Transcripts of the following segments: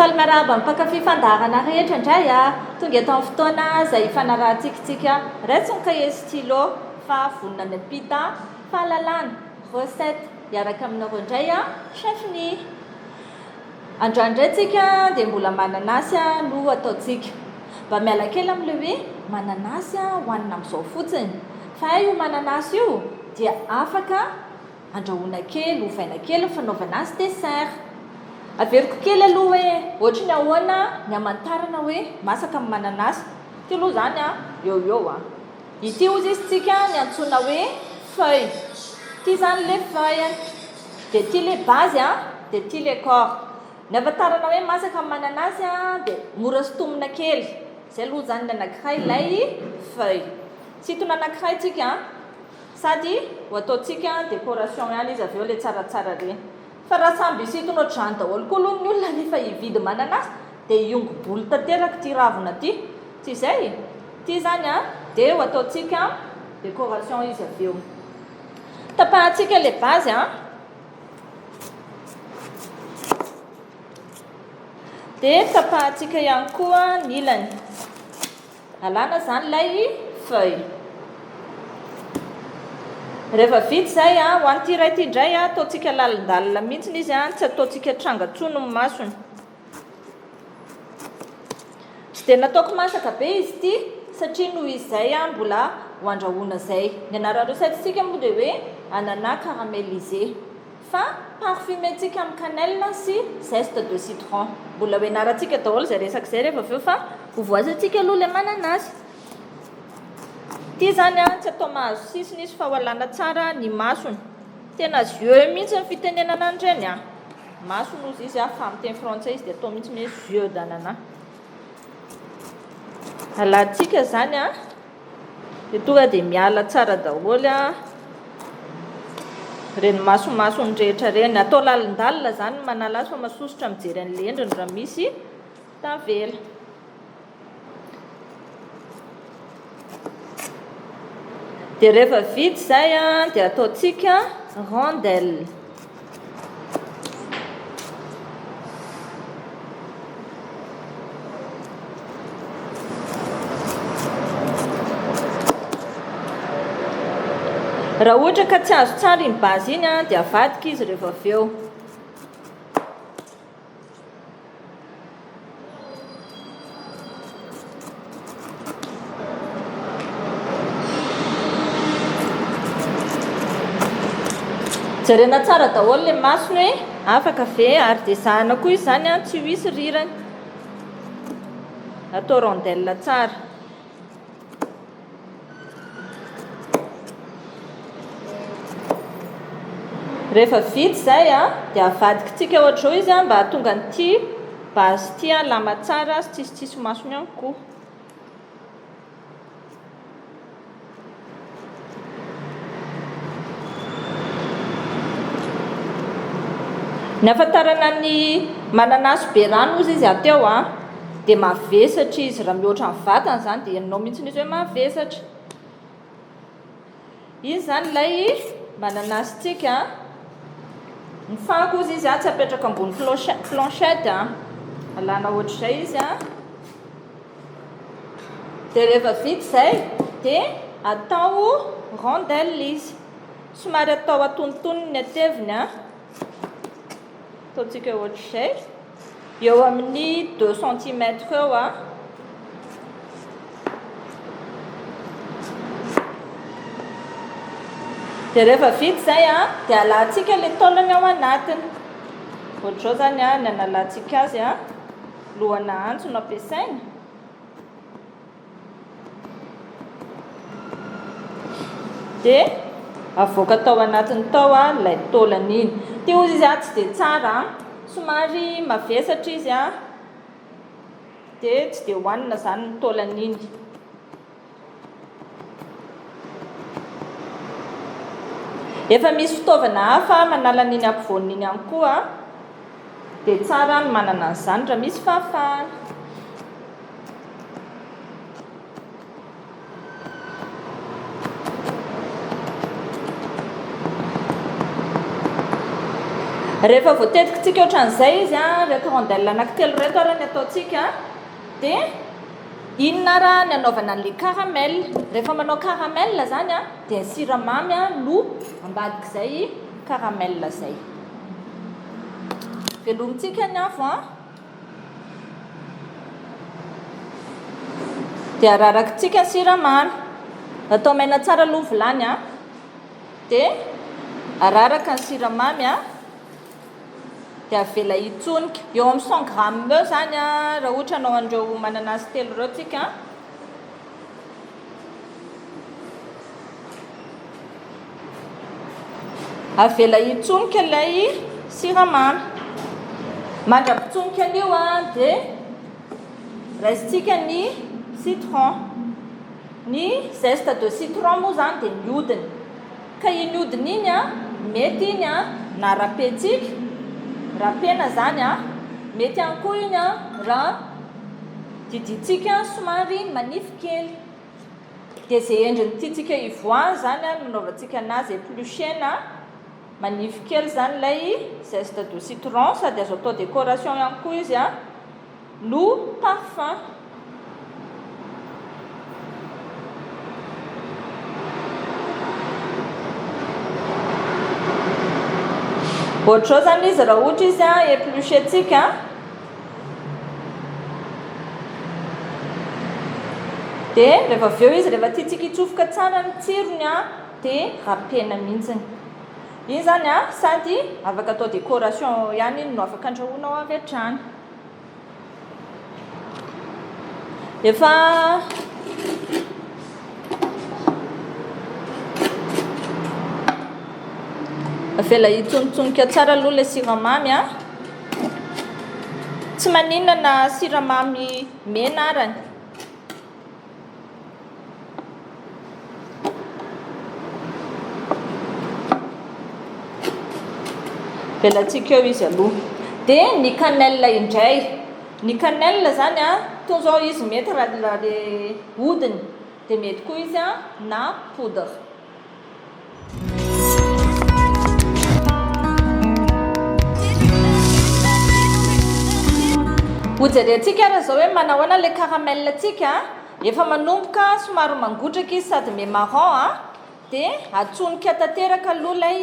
Falimaraba mpakafy fandarana rehetra indray tonga eto amin'ny fotoana izay fanarahantsika raitsy ny cahier stylo fa vonona ny pita fahalalana recette miaraka aminareo indray chef Ni. Androany indray tsika dia mbola mananasy no ataontsika mba miala kely amin'ilay hoe mananasy hohanina amin'izao fotsiny fa io mananasy io dia afaka andrahoina kely ovaina kely fanaovana azy dessert. Averiko kely aloha hoe ohatra ny ahoana ny hamantarana hoe masaka amin'ny mananasy ty aloha zany eo ity ozy izy tsika ny antsoina hoe feuille ty zany le feuille dia ty le base dia ty le corps. Ny hamantarana hoe masaka amin'ny mananasy dia mora sotomina kely zay aloha zany ny anankiray ilay feuille. Sitona anankiray tsika sady ho ataontsika décoration ihany izy aveo le tsaratsara reny. Fa raha samby isitona ohatrany daholo koa aloha ny olona rehefa hividy mananasy dia iongobolo tanteraka ty ravina ty tsy izay ty zany dia ho ataontsika décoration izy aveo. Tapahantsika le base dia tapahantsika ihany koa ny ilany alana zany ilay feuille. Rehefa vita izay ho an'ity iray ity indray ataontsika lalindalina mihitsy izy tsy ataontsika trangatsony ny masony. Tsy dia nataoko masaka be izy ity satria noho izay mbola ho andrahoina izay. Ny anarana recettentsika moa dia hoe ananas caramélisé fa parfumentsika amin'ny cannelle sy zeste de citron. Mbola ho ianarantsika daholo izay resaka izay rehefa aveo fa ho voazatsika aloha ilay mananasy. Ty zany tsy atao mahazo sisiny izy fa ho alana tsara ny masony. Tena yeux mihitsy ny fitenenana an'ireny masony ozy izy fa amin'ny teny frantsay izy dia atao mihitsy hoe yeux d'ananas. Alantsika zany dia tonga dia miala tsara daholo reny masomasony rehetra reny. Atao lalindalina zany manala azy fa masosotra mijery an'ilay endriny raha misy tavela. Dia rehefa vita izay dia ataontsika rondelle. Raha ohatra ka tsy azo tsara iny base iny dia avadika izy rehefa aveo. Jerena tsara daholo le masony hoe afaka ve ary dia zahana koa izy zany tsy ho hisy rirany. Atao rondelle tsara. Rehefa vita izay dia avadikitsika ohatr'izao izy mba hahatonga an'ity base ity lama tsara sy tsisitsisy masony ihany koa. Ny afantarana ny mananasy be rano ozy izy ateo dia mavesatra izy raha mihoatra amin'ny vatany zany dia haninao mihitsy izy hoe mavesatra. Izy zany ilay mananasyntsika ny fanko ozy izy tsy apetraka ambony planchette alana ohatr'izay izy dia rehefa vita izay dia atao rondelle izy somary atao atonontonony ateviny ataontsika ohatr'izay eo amin'ny 2 cm eo dia rehefa vita izay dia alantsika ilay taolany ao anatiny. Ohatr'izao zany ny analantsika azy lohana antso no ampiasaina. Dia avoaka tao anatiny tao ilay taolany iny. Ty ozy izy tsy dia tsara somary mavesatra izy dia tsy dia hohanina zany ny taolany iny. Efa misy fitaovana hafa manala an'iny ampovoaniny iny ihany koa dia tsara ny manana an'izany raha misy fahafahana. rehefa voatetikitsika ohatran'izay izy a rehefa rondelle anankitelo reto ara ny ataontsika dia inona raha ny anaovana an'ilay caramel rehefa manao caramel zany a dia ny siramamy a no ambadik'izay caramel zay velomintsika ny afo a dia ararakitsika ny siramamy atao maina tsara aloha vilany a dia araraka ny siramamy a dia avela hitsonika eo amin'ny 100 grammes eo zany a raha ohatra anao andreo mananazy telo ireo tsika avela hitsonika ilay siramamy mandrapitsonika an'io a dia raisitsika ny citron ny zeste de citron moa zany dia ny hodiny ka iny hodiny iny a mety iny a na rapetsika rapena zany a mety ihany koa iny a raha diditsika somary manify kely dia izay endriny tiatsika ivoahany zany a nanaovantsika anazy épluchena manify kely zany ilay zeste de citron sady azo atao décoration ihany koa izy a no parfum ohatrao zany izy raha ohatra izy a épluchetsika dia rehefa avy eo izy rehefa tiatsika hitsofoka tsara ny tsirony a dia rapena mihitsiny iny zany a sady afaka atao décoration ihany iny no afaka andrahoinao avy hatrany efa avela hitsonitsonika tsara aloha ilay siramamy a tsy maninona na siramamy mena arany velantsika eo izy aloha dia ny cannelle indray ny cannelle zany a toy zao izy mety raha le hodiny dia mety koa izy a na poudre hojerentsika raha zao hoe manahoana ilay caramel atsika efa manomboka somary mangotraka izy sady me marron a dia atsonika tanteraka aloha ilay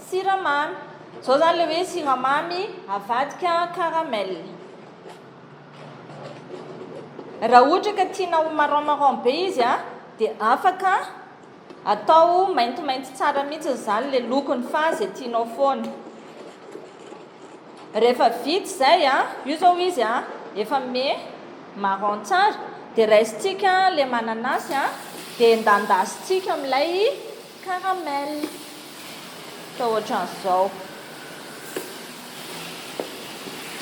siramamy zao zany le hoe siramamy avadika caramel raha ohatra ka tianao marron be izy a dia afaka atao maintimainty tsara mihitsy zany le lokony fa zay tianao foana rehefa vita zay a io zao izy a efa me marron tsara dia raisitsika le mananasy a dia endandasitsika amin'ilay caramel atao ohatran'izao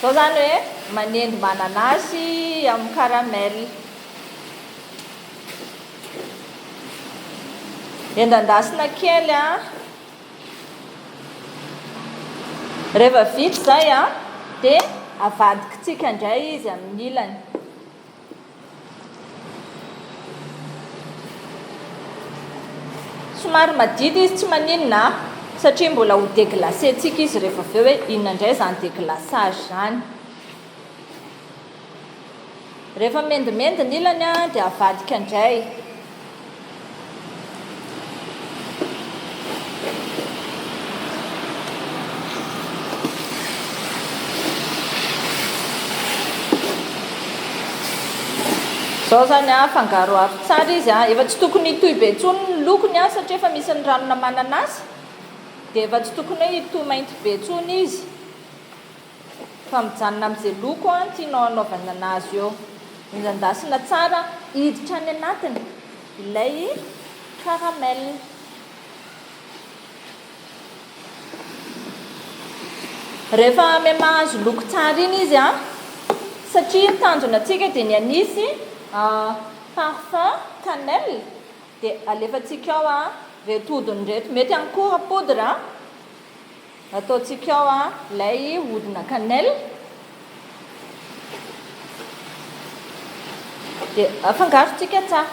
zao zany hoe manendy mananasy amin'ny caramel endandasina kely a rehefa vita zay a dia avadikitsika indray izy amin'ny ilany somary madity izy tsy maninona satria mbola ho déglacé tsika izy rehefa avy eo hoe inona indray zany déglaçage zany rehefa mendimendy ny ilany a dia avadika indray zao zany a fangaro avy tsara izy a efa tsy tokony hitoy be intsony ny lokony a satria efa misy ny ranona mananasy dia efa tsy tokony hoe hitoy mainty be intsony izy fa mijanona amin'izay loko a tianao anaovana anazy eo endandasina tsara hiditra any anatiny ilay caramel rehefa me mahazo loko tsara iny izy a satria ny tanjona atsika dia ny anisy parfum cannelle dia alefatsika ao a reto hodiny reto mety ihany koa poudre ataontsika ao a ilay hodina cannelle dia afangarontsika tsara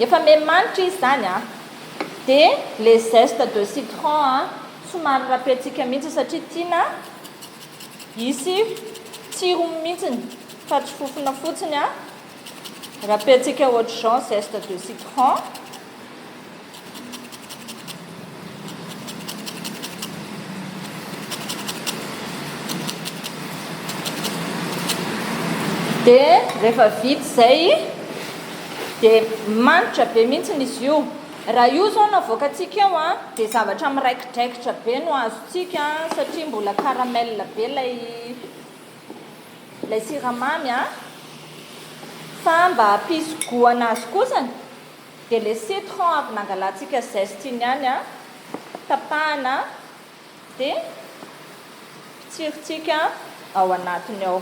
efa me manitra izy zany a dia les zeste de citron somary rapetsika mihitsy satria tiana isy tsiro mihitsiny fa tsy fofona fotsiny a rapetsika ohatran'izao zeste de citron dia rehefa vita izay dia manitra be mihitsiny izy io. Raha io zao navoakantsika eo a dia zavatra miraikidraikitra be no azontsika satria mbola caramel be ilay siramamy a. Fa mba hampisy goût anazy kosany dia ilay citron avy nangalantsika zeste iny ihany a tapahana dia pitsiritsika ao anatiny ao.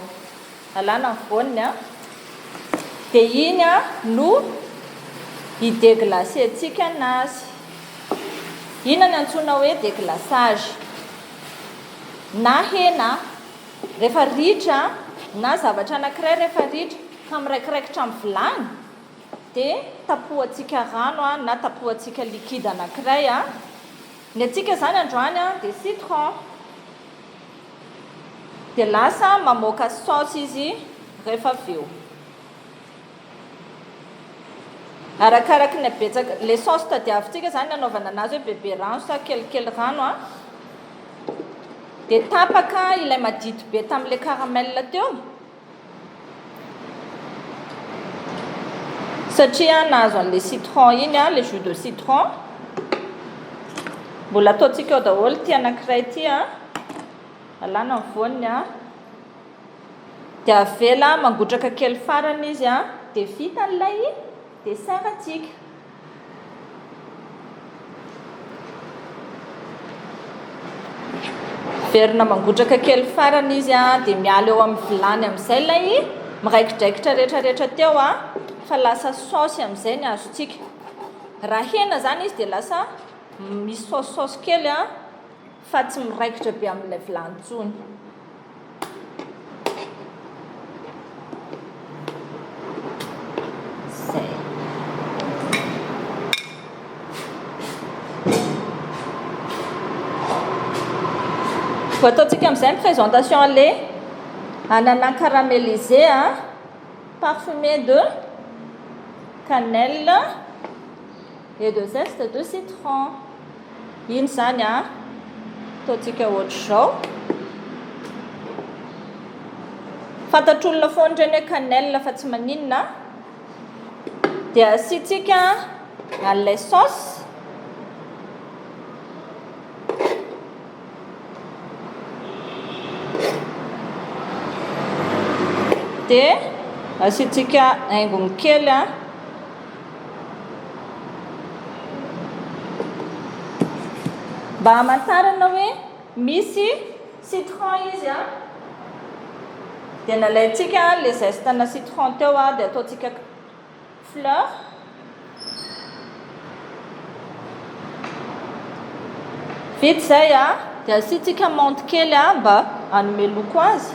Alana ny voaniny a dia iny a no idéglacentsika anazy. Ina ny antsoina hoe déglaçage na hena rehefa ritra na zavatra anankiray rehefa ritra ka miraikiraikitra amin'ny vilany dia tapohantsika rano a na tapohantsika liquide anankiray a. Ny antsika izany androany a dia citron dia lasa mamoaka saosy izy rehefa avy eo. Arakaraky ny betsaka le saosy tadiavintsika izany nanaovana anazy hoe bebe rano sa kelikely rano a dia tapaka ilay madity be tamin'ilay caramel teo satria nahazo an'ilay citron iny a le jus de citron. Mbola ataontsika eo daholo ty anankiray ty a alana ny voaniny a dia avela mangotraka kely farany izy a dia vita n'ilay dessert antsika. Verina mangotraka kely farany izy a dia miala eo amin'ny vilany amin'izay ilay miraikidraikitra rehetrarehetra teo a fa lasa saosy amin'izay ny azontsika. Raha hena zany izy dia lasa misy saosisaosy kely a fa tsy miraikitra be amin'ilay vilany intsony. Ataontsika amin'izay présentation lait ananas caramélisé parfumé de cannelle et de zeste de citron. Iny zany a ataontsika ohatr'izao. Fantatr'olona foana ireny hoe cannelle fa tsy maninona dia asiantsika an'ilay saosy dia asiantsika haingony kely a mba hamantarana hoe misy citron izy a dia nalaintsika le zeste-na citron teo a dia ataontsika fleur vita izay a dia asiantsika menthe kely a mba hanome loko azy.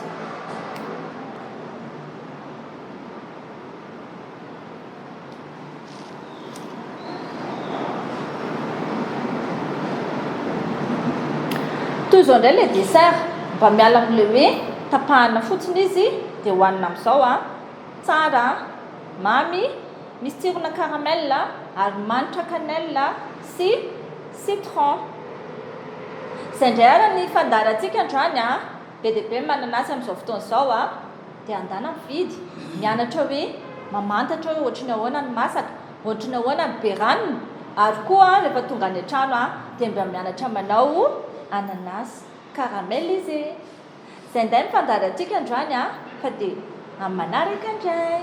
Toy izao indray ilay dessert mba miala amin'ilay hoe tapahana fotsiny izy dia hohanina amin'izao a tsara mamy misy tsirona caramel ary manitra cannelle sy citron. Izay indray ara ny fandarantsika androany a be dia be mananasy amin'izao fotoana izao a dia andana mividy mianatra hoe mamantatra hoe ohatrany ahoana ny masaka ohatrany ahoana ny be ranony ary koa rehefa tonga any an-trano a dia mba mianatra manao ananas caramélisé. Izay indray ny fandarantsika androany a fa dia amin'ny manaraka indray.